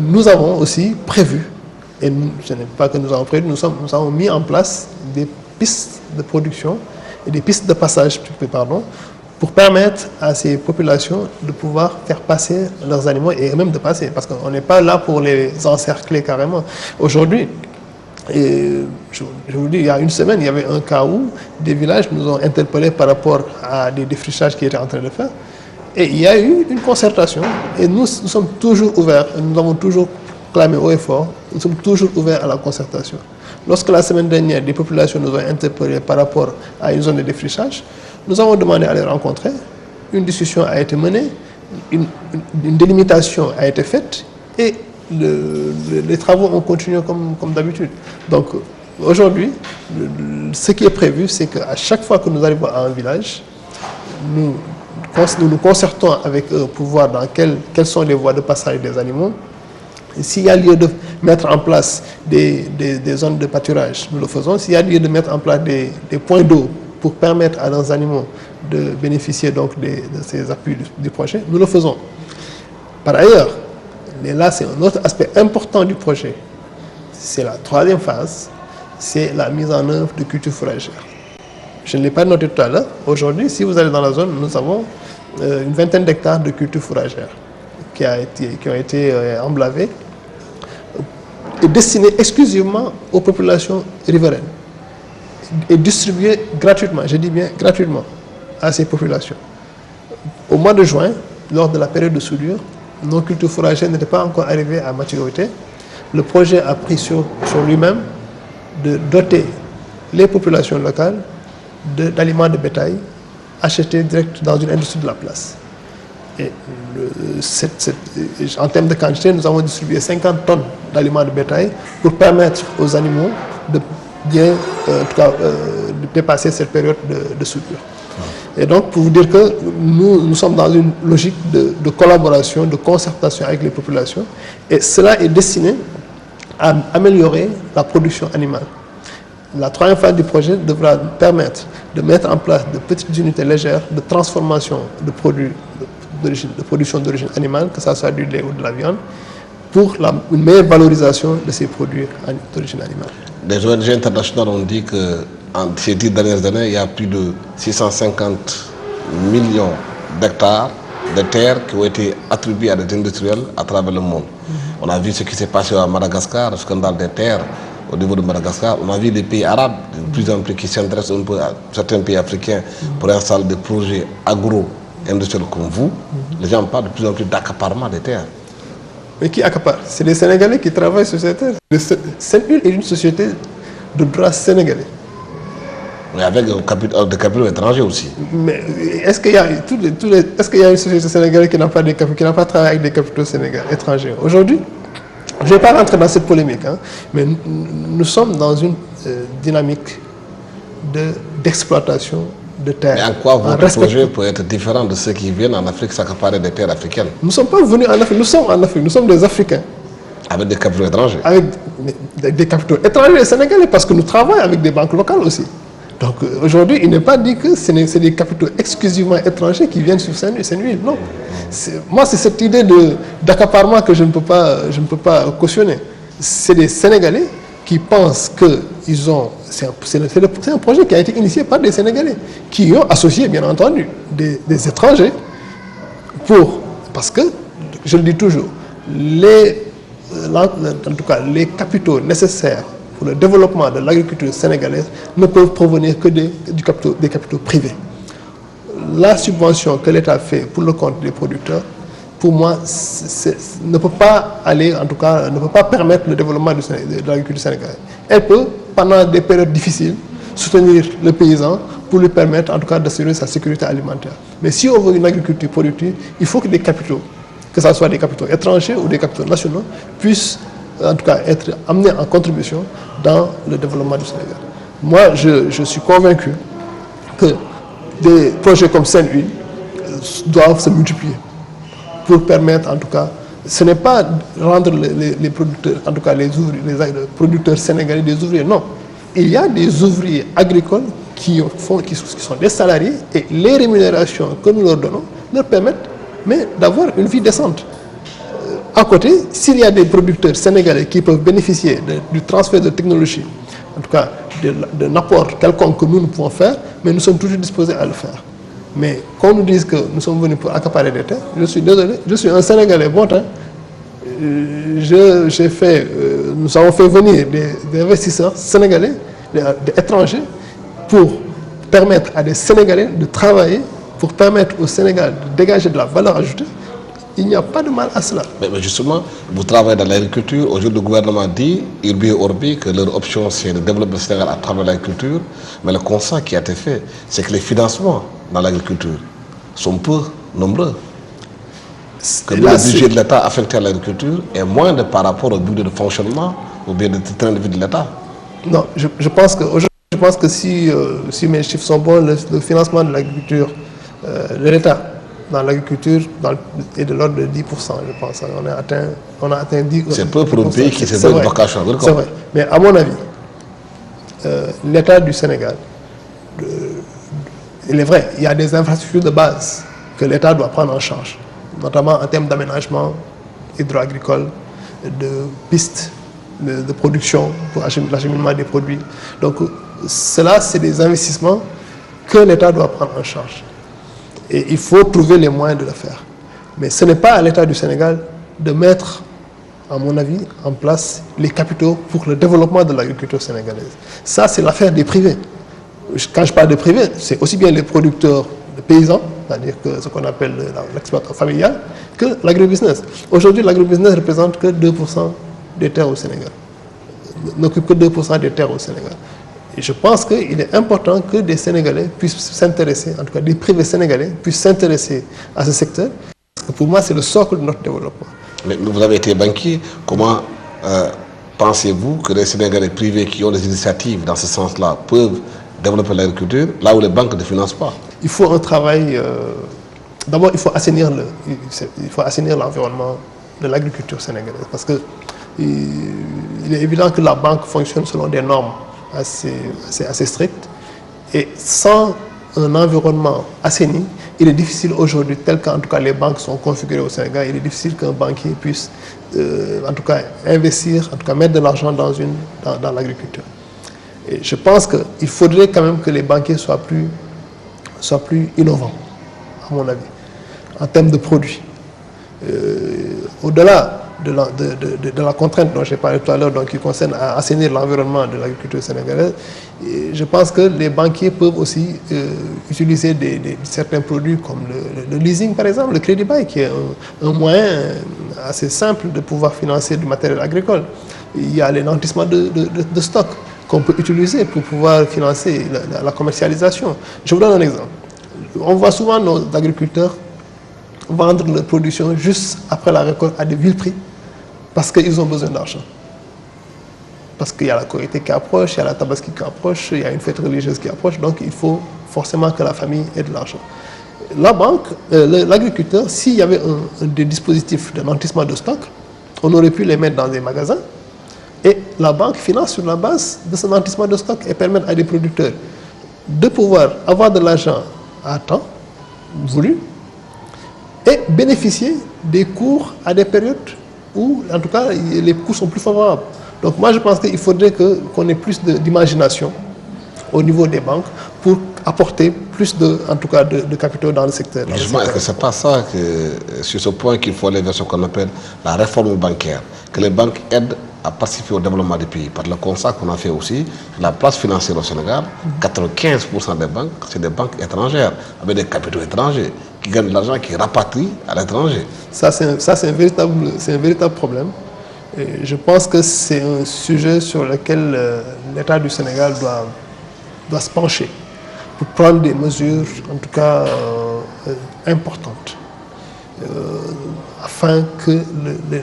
nous avons aussi prévu, et ce n'est pas que nous avons prévu, nous avons mis en place des pistes de production et des pistes de passage, pour permettre à ces populations de pouvoir faire passer leurs animaux et même de passer, parce qu'on n'est pas là pour les encercler carrément. Aujourd'hui, et je vous dis, il y a une semaine, il y avait un cas où des villages nous ont interpellés par rapport à des défrichages qu'ils étaient en train de faire. Et il y a eu une concertation. Et nous sommes toujours ouverts, nous avons toujours clamé haut et fort, nous sommes toujours ouverts à la concertation. Lorsque la semaine dernière, des populations nous ont interpellés par rapport à une zone de défrichage, nous avons demandé à les rencontrer. Une discussion a été menée, une délimitation a été faite et les travaux ont continué comme d'habitude. Donc aujourd'hui, ce qui est prévu, c'est qu'à chaque fois que nous arrivons à un village, nous nous concertons avec eux pour voir dans quelles sont les voies de passage des animaux. S'il y a lieu de mettre en place des zones de pâturage, nous le faisons. S'il y a lieu de mettre en place des points d'eau pour permettre à nos animaux de bénéficier donc de ces appuis du projet, nous le faisons. Par ailleurs, mais là, c'est un autre aspect important du projet. C'est la troisième phase, c'est la mise en œuvre de cultures fourragères. Je ne l'ai pas noté tout à l'heure. Aujourd'hui, si vous allez dans la zone, nous avons une vingtaine d'hectares de cultures fourragères qui ont été emblavées et destinées exclusivement aux populations riveraines et distribuées gratuitement, je dis bien gratuitement, à ces populations. Au mois de juin, lors de la période de soudure, nos cultures fourragères n'étaient pas encore arrivées à maturité. Le projet a pris sur lui-même de doter les populations locales d'aliments de bétail achetés direct dans une industrie de la place. Et en termes de quantité, nous avons distribué 50 tonnes d'aliments de bétail pour permettre aux animaux de bien de dépasser cette période de soudure. Et donc, pour vous dire que nous sommes dans une logique de collaboration, de concertation avec les populations, et cela est destiné à améliorer la production animale. La troisième phase du projet devra permettre de mettre en place de petites unités légères de transformation de produits de production d'origine animale, que ce soit du lait ou de la viande, pour une meilleure valorisation de ces produits d'origine animale. Des ONG internationales ont dit que en ces 10 dernières années, il y a plus de 650 millions d'hectares de terres qui ont été attribuées à des industriels à travers le monde. On a vu ce qui s'est passé à Madagascar, le scandale des terres, au niveau de Madagascar. On a vu des pays arabes de plus en plus qui s'intéressent un peu à certains pays africains pour installer des projets agro-industriels comme vous. Les gens parlent de plus en plus d'accaparement des terres. Mais qui accapare? C'est les Sénégalais qui travaillent sur ces terres. Senhuile est une société de droit sénégalais. Mais avec des capitaux étrangers aussi. Mais est-ce qu'il y a, est-ce qu'il y a une société sénégalaise qui n'a pas, qui n'a pas travaillé avec des capitaux sénégalais, étrangers? Aujourd'hui, je ne vais pas rentrer dans cette polémique, hein, mais nous sommes dans une dynamique d'exploitation de terres. Mais en quoi votre projet peut être différent de ceux qui viennent en Afrique s'accaparer des terres africaines? Nous ne sommes pas venus en Afrique, nous sommes en Afrique, nous sommes des Africains. Avec des capitaux étrangers? Avec des capitaux étrangers et sénégalais, parce que nous travaillons avec des banques locales aussi. Donc aujourd'hui, il n'est pas dit que c'est des capitaux exclusivement étrangers qui viennent sur Senhuile. Non. Moi, c'est cette idée d'accaparement que je ne peux pas cautionner. C'est des Sénégalais qui pensent que c'est un projet qui a été initié par des Sénégalais, qui ont associé, bien entendu, des étrangers parce que, je le dis toujours, en tout cas, les capitaux nécessaires pour le développement de l'agriculture sénégalaise ne peuvent provenir que des capitaux privés. La subvention que l'État fait pour le compte des producteurs, pour moi, ne peut pas aller, en tout cas, ne peut pas permettre le développement de l'agriculture sénégalaise. Elle peut, pendant des périodes difficiles, soutenir le paysan pour lui permettre, en tout cas, d'assurer sa sécurité alimentaire. Mais si on veut une agriculture productive, il faut que des capitaux, que ce soit des capitaux étrangers ou des capitaux nationaux, puissent en tout cas être amenés en contribution dans le développement du Sénégal. Moi, je suis convaincu que des projets comme Senhuile doivent se multiplier pour permettre, en tout cas, ce n'est pas rendre les producteurs, en tout cas les producteurs sénégalais des ouvriers, non. Il y a des ouvriers agricoles qui sont des salariés et les rémunérations que nous leur donnons leur permettent d'avoir une vie décente. À côté, s'il y a des producteurs sénégalais qui peuvent bénéficier du transfert de technologie, en tout cas d'un apport quelconque que nous pouvons faire, mais nous sommes toujours disposés à le faire. Mais qu'on nous dise que nous sommes venus pour accaparer des terres, je suis désolé, je suis un Sénégalais bon temps. Nous avons fait venir des investisseurs sénégalais, des étrangers, pour permettre à des Sénégalais de travailler, pour permettre au Sénégal de dégager de la valeur ajoutée. Il n'y a pas de mal à cela. Mais justement, vous travaillez dans l'agriculture. Aujourd'hui, le gouvernement dit, urbi et orbi, que leur option, c'est de développer le Sénégal à travers l'agriculture. Mais le constat qui a été fait, c'est que les financements dans l'agriculture sont peu nombreux. Que le budget de l'État affecté à l'agriculture est moindre par rapport au budget de fonctionnement ou bien de train de vie de l'État. Non, je pense que si mes chiffres sont bons, le financement de l'agriculture de l'État dans l'agriculture est de l'ordre de 10%, je pense. On a atteint 10%. C'est peu pour un pays qui s'est donné une vocation agricole. C'est vrai. Mais à mon avis, l'État du Sénégal, il est vrai, il y a des infrastructures de base que l'État doit prendre en charge, notamment en termes d'aménagement hydro-agricole, de pistes de production pour l'acheminement des produits. Donc, cela, c'est des investissements que l'État doit prendre en charge. Et il faut trouver les moyens de le faire. Mais ce n'est pas à l'État du Sénégal de mettre, à mon avis, en place les capitaux pour le développement de l'agriculture sénégalaise. Ça, c'est l'affaire des privés. Quand je parle de privés, c'est aussi bien les producteurs de paysans, c'est-à-dire que ce qu'on appelle l'exploitation familiale, que l'agrobusiness. Aujourd'hui, l'agrobusiness ne représente que 2% des terres au Sénégal. N'occupe que 2% des terres au Sénégal. Et je pense qu'il est important que des Sénégalais puissent s'intéresser, en tout cas des privés sénégalais puissent s'intéresser à ce secteur. Parce que pour moi, c'est le socle de notre développement. Mais vous avez été banquier. Comment pensez-vous que les Sénégalais privés qui ont des initiatives dans ce sens-là peuvent développer l'agriculture là où les banques ne financent pas? Il faut un travail... D'abord, il faut assainir l'environnement de l'agriculture sénégalaise. Parce que il est évident que la banque fonctionne selon des normes assez strictes. Et sans un environnement assaini, il est difficile aujourd'hui, tel qu'en tout cas les banques sont configurées au Sénégal, il est difficile qu'un banquier puisse en tout cas investir, en tout cas mettre de l'argent dans l'agriculture. Et je pense qu'il faudrait quand même que les banquiers soient plus innovants, à mon avis, en termes de produits. Au-delà de la contrainte dont j'ai parlé tout à l'heure, donc qui concerne à assainir l'environnement de l'agriculture sénégalaise, et je pense que les banquiers peuvent aussi utiliser certains produits comme le leasing, par exemple, le crédit bail, qui est un moyen assez simple de pouvoir financer du matériel agricole. Il y a les nantissements de stock qu'on peut utiliser pour pouvoir financer la commercialisation. Je vous donne un exemple. On voit souvent nos agriculteurs vendre leur production juste après la récolte à de vil prix parce qu'ils ont besoin d'argent. Parce qu'il y a la Korité qui approche, il y a la Tabaski qui approche, il y a une fête religieuse qui approche, donc il faut forcément que la famille ait de l'argent. La banque, l'agriculteur, s'il y avait des dispositifs de nantissement de stock, on aurait pu les mettre dans des magasins et la banque finance sur la base de ce nantissement de stock et permettre à des producteurs de pouvoir avoir de l'argent à temps voulu et bénéficier des cours à des périodes où, en tout cas, les coûts sont plus favorables. Donc moi, je pense qu'il faudrait qu'on ait plus d'imagination au niveau des banques pour apporter plus en tout cas, de capitaux dans le secteur. Justement, est-ce que ce n'est pas ça, sur ce point, qu'il faut aller vers ce qu'on appelle la réforme bancaire, que les banques aident à participer au développement du pays? Par le constat qu'on a fait aussi, la place financière au Sénégal, 95% des banques, c'est des banques étrangères, avec des capitaux étrangers, qui gagnent de l'argent, qui rapatrient à l'étranger. Ça, c'est un véritable problème. Et je pense que c'est un sujet sur lequel l'État du Sénégal doit se pencher pour prendre des mesures, en tout cas importantes, afin que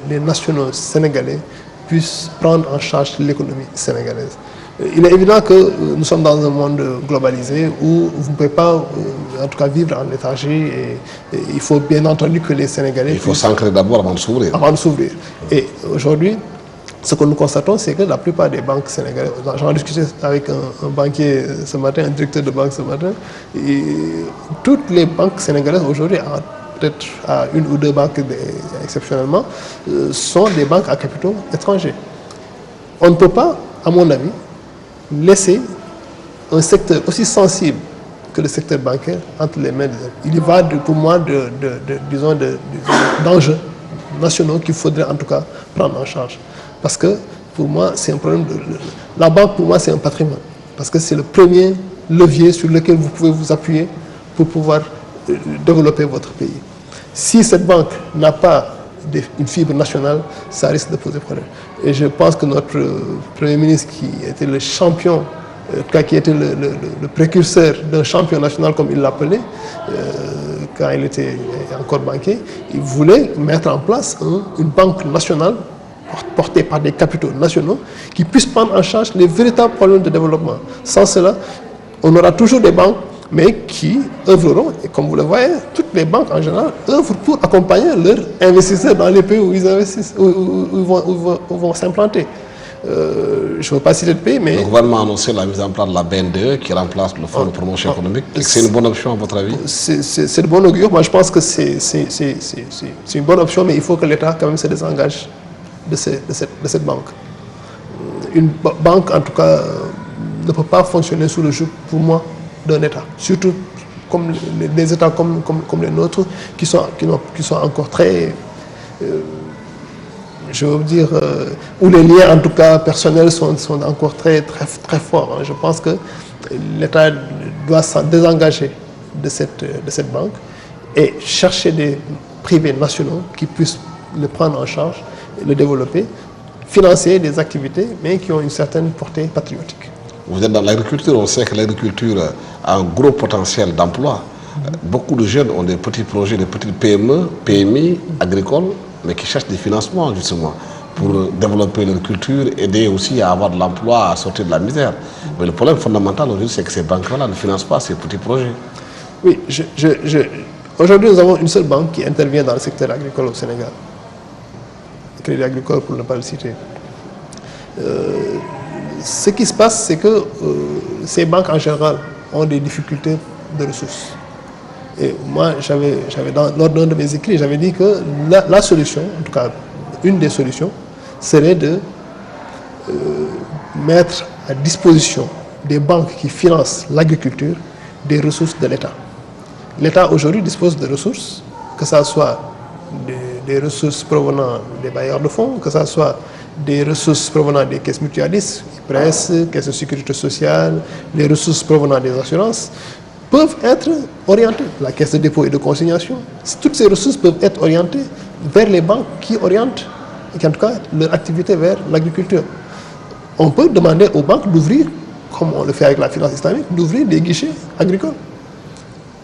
les nationaux sénégalais puissent prendre en charge l'économie sénégalaise. Il est évident que nous sommes dans un monde globalisé où vous ne pouvez pas, en tout cas, vivre en léthargie et il faut bien entendu que les Sénégalais... Il faut s'ancrer d'abord avant de s'ouvrir. Avant de s'ouvrir. Et aujourd'hui, ce que nous constatons, c'est que la plupart des banques sénégalaises, j'en discutais avec un banquier ce matin, un directeur de banque ce matin, et toutes les banques sénégalaises aujourd'hui, peut-être à une ou deux banques exceptionnellement, sont des banques à capitaux étrangers. On ne peut pas, à mon avis, laisser un secteur aussi sensible que le secteur bancaire entre les mains des autres. Il y va pour moi d'enjeux nationaux qu'il faudrait en tout cas prendre en charge. Parce que pour moi, c'est un problème la banque, pour moi, c'est un patrimoine. Parce que c'est le premier levier sur lequel vous pouvez vous appuyer pour pouvoir développer votre pays. Si cette banque n'a pas une fibre nationale, ça risque de poser problème. Et je pense que notre Premier ministre, qui était le champion, qui était le précurseur d'un champion national, comme il l'appelait, quand il était encore banquier, il voulait mettre en place une banque nationale portée par des capitaux nationaux qui puisse prendre en charge les véritables problèmes de développement. Sans cela, on aura toujours des banques, mais qui œuvreront, et comme vous le voyez, toutes les banques en général œuvrent pour accompagner leurs investisseurs dans les pays où ils investissent, où ils vont s'implanter. Je ne veux pas citer de pays, mais... Le gouvernement a annoncé la mise en place de la BNDE qui remplace le Fonds de promotion économique. C'est une bonne option à votre avis? C'est de bon augure. Moi, je pense que c'est une bonne option, mais il faut que l'État quand même se désengage de cette banque. Une banque, en tout cas, ne peut pas fonctionner sous le joug, pour moi, d'un État. Surtout comme des États comme les nôtres, qui sont encore très... je veux dire, où les liens, en tout cas personnels, sont encore très forts. Je pense que l'État doit s'en désengager de cette banque et chercher des privés nationaux qui puissent le prendre en charge, le développer, financer des activités, mais qui ont une certaine portée patriotique. Vous êtes dans l'agriculture, on sait que l'agriculture a un gros potentiel d'emploi. Beaucoup de jeunes ont des petits projets, des petites PME, PMI agricoles, mais qui cherchent des financements justement pour développer leur culture, aider aussi à avoir de l'emploi, à sortir de la misère. Mais le problème fondamental aujourd'hui, c'est que ces banques-là ne financent pas ces petits projets. Oui, aujourd'hui nous avons une seule banque qui intervient dans le secteur agricole au Sénégal. Le Crédit Agricole, pour ne pas le citer. Ce qui se passe, c'est que ces banques en général ont des difficultés de ressources. Et moi, lors d'un de mes écrits, j'avais dit que la solution, en tout cas une des solutions, serait de mettre à disposition des banques qui financent l'agriculture des ressources de l'État. L'État aujourd'hui dispose de ressources, que ce soit des ressources provenant des bailleurs de fonds, que ce soit des ressources provenant des caisses mutualistes, presse, caisses de sécurité sociale, les ressources provenant des assurances, peuvent être orientées. La caisse de dépôt et de consignation, toutes ces ressources peuvent être orientées vers les banques qui orientent, en tout cas, leur activité vers l'agriculture. On peut demander aux banques d'ouvrir, comme on le fait avec la finance islamique, d'ouvrir des guichets agricoles.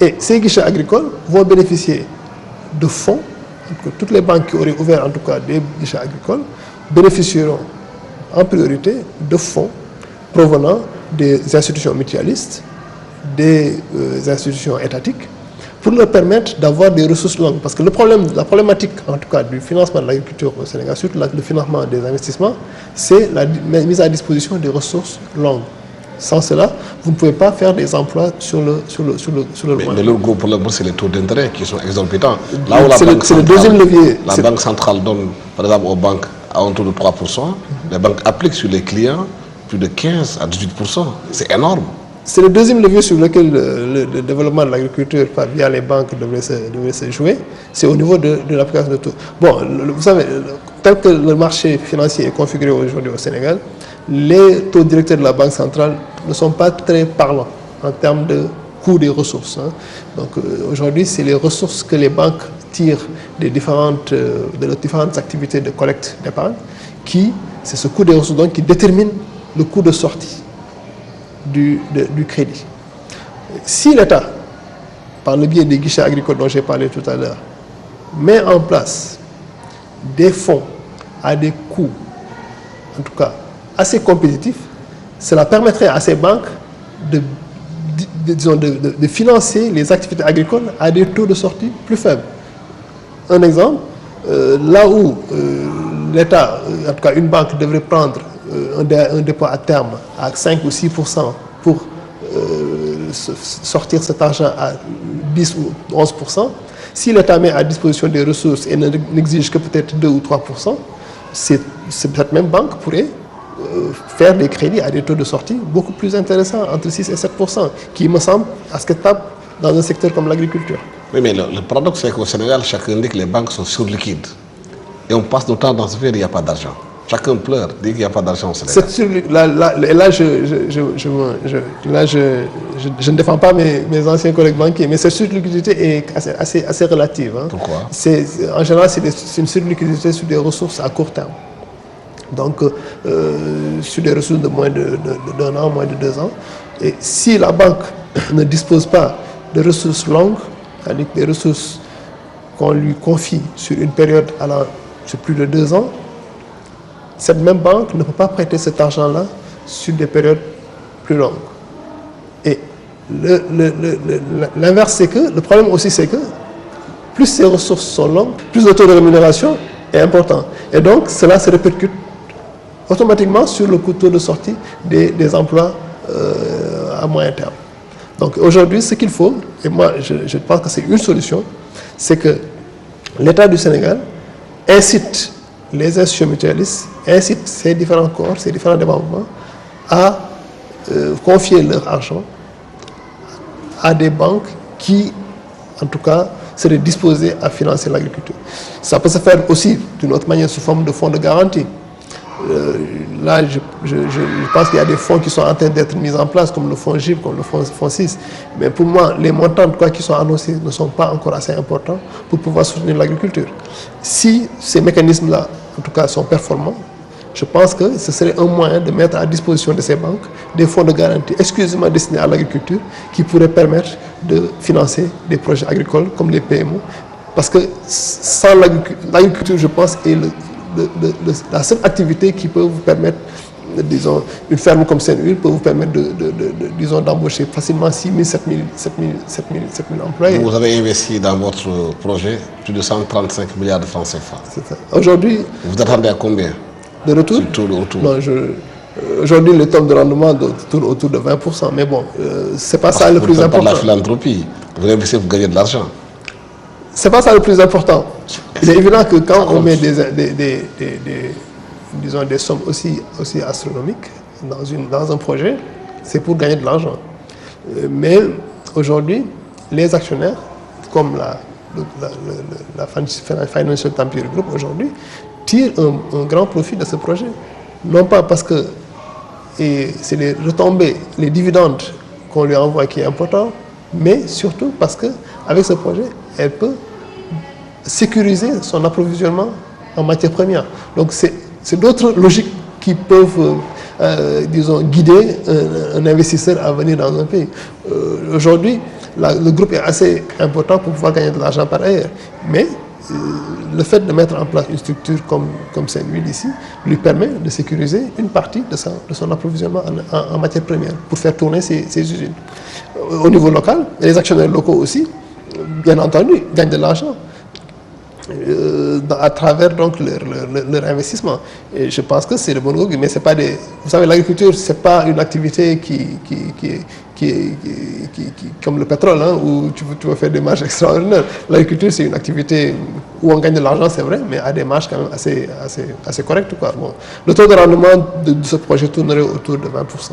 Et ces guichets agricoles vont bénéficier de fonds. Toutes les banques qui auraient ouvert en tout cas des guichets agricoles bénéficieront en priorité de fonds provenant des institutions mutualistes, des institutions étatiques, pour leur permettre d'avoir des ressources longues. Parce que la problématique en tout cas du financement de l'agriculture au Sénégal, surtout le financement des investissements, c'est la mise à disposition des ressources longues. Sans cela, vous ne pouvez pas faire des emplois sur le Mais le gros problème, c'est les taux d'intérêt qui sont exorbitants. Là où c'est le deuxième levier. La Banque centrale donne, par exemple, aux banques à un taux de 3%, les banques appliquent sur les clients plus de 15 à 18%. C'est énorme. C'est le deuxième levier sur lequel le développement de l'agriculture via les banques devrait se jouer. C'est au niveau de l'application de taux. Bon, vous savez, tel que le marché financier est configuré aujourd'hui au Sénégal, les taux directeurs de la Banque centrale ne sont pas très parlants en termes de coût des ressources. Donc aujourd'hui, c'est les ressources que les banques tirent de leurs différentes activités de collecte d'épargne c'est ce coût des ressources donc, qui détermine le coût de sortie du crédit. Si l'État, par le biais des guichets agricoles dont j'ai parlé tout à l'heure, met en place des fonds à des coûts, en tout cas assez compétitifs, cela permettrait à ces banques de financer les activités agricoles à des taux de sortie plus faibles. Un exemple, là où l'État, en tout cas une banque devrait prendre un dépôt à terme à 5 ou 6% pour sortir cet argent à 10 ou 11%, si l'État met à disposition des ressources et n'exige que peut-être 2 ou 3%, cette même banque pourrait faire des crédits à des taux de sortie beaucoup plus intéressants, entre 6 et 7%, qui me semble acceptable dans un secteur comme l'agriculture. Oui, mais le paradoxe, c'est qu'au Sénégal, chacun dit que les banques sont surliquides. Et on passe notre temps dans ce fait, il n'y a pas d'argent. Chacun pleure, dit qu'il n'y a pas d'argent au Sénégal. Là, je ne défends pas mes anciens collègues banquiers, mais cette surliquidité est assez relative. Pourquoi? En général, c'est une surliquidité sur des ressources à court terme. Donc, sur des ressources de moins d'un an, moins de 2 ans. Et si la banque ne dispose pas de ressources longues, c'est-à-dire des ressources qu'on lui confie sur une période allant sur plus de 2 ans, cette même banque ne peut pas prêter cet argent-là sur des périodes plus longues. Et l'inverse, c'est que, le problème aussi, c'est que plus ces ressources sont longues, plus le taux de rémunération est important. Et donc, cela se répercute automatiquement sur le coût de sortie des emplois à moyen terme. Donc aujourd'hui, ce qu'il faut, et moi je pense que c'est une solution, c'est que l'État du Sénégal incite les institutions mutualistes, incite ces différents corps, ces différents départements à confier leur argent à des banques qui, en tout cas, seraient disposées à financer l'agriculture. Ça peut se faire aussi d'une autre manière sous forme de fonds de garantie. Là, je pense qu'il y a des fonds qui sont en train d'être mis en place, comme le fonds GIP, comme le fonds 6. Mais pour moi, les montants qui sont annoncés ne sont pas encore assez importants pour pouvoir soutenir l'agriculture. Si ces mécanismes-là, en tout cas, sont performants, je pense que ce serait un moyen de mettre à disposition de ces banques des fonds de garantie exclusivement destinés à l'agriculture qui pourraient permettre de financer des projets agricoles comme les PME. Parce que sans l'agriculture, je pense, est la seule activité qui peut vous permettre, disons, une ferme comme Saint-Huile peut vous permettre disons, d'embaucher facilement 6 000, 7 000 employés. Vous avez investi dans votre projet plus de 135 milliards de francs CFA. C'est ça. Aujourd'hui, vous attendez à combien de retour? Non, aujourd'hui, le taux de rendement tourne autour de 20%. Mais bon, c'est pas ça le plus important. Vous faites de la philanthropie. Vous investissez pour gagner de l'argent. C'est pas ça le plus important. Il est évident que quand on met disons, des sommes aussi astronomiques dans un projet, c'est pour gagner de l'argent. Mais aujourd'hui, les actionnaires, comme la Financial Tampere Group aujourd'hui tire un grand profit de ce projet. Non pas parce que c'est les retombées, les dividendes qu'on lui envoie qui est important, mais surtout parce qu'avec ce projet, elle peut sécuriser son approvisionnement en matières premières. Donc c'est d'autres logiques qui peuvent, disons, guider un investisseur à venir dans un pays. Aujourd'hui, le groupe est assez important pour pouvoir gagner de l'argent par ailleurs. Mais le fait de mettre en place une structure comme Saint-Louis ici lui permet de sécuriser une partie de son approvisionnement en matières premières pour faire tourner ses usines. Au niveau local, les actionnaires locaux aussi, bien entendu, gagnent de l'argent à travers donc leur investissement. Et je pense que c'est le bon goût, mais c'est pas des... Vous savez, l'agriculture, c'est pas une activité qui comme le pétrole, hein, où tu vas faire des marges extraordinaires. L'agriculture, c'est une activité où on gagne de l'argent, c'est vrai, mais à des marges quand même assez correctes, quoi. Bon. Le taux de rendement de ce projet tournerait autour de 20%.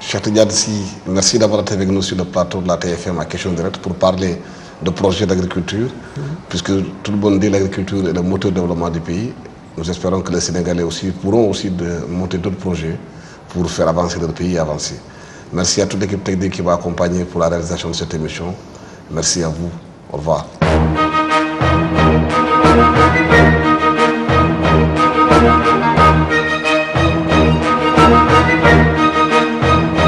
Cheikh Tidiane Sy, merci d'avoir été avec nous sur le plateau de la TFM à Question Directe pour parler de projets d'agriculture, puisque tout le monde dit l'agriculture est le moteur de développement du pays. Nous espérons que les Sénégalais aussi pourront aussi monter d'autres projets pour faire avancer leur pays et avancer. Merci à toute l'équipe technique qui m'a accompagné pour la réalisation de cette émission. Merci à vous. Au revoir.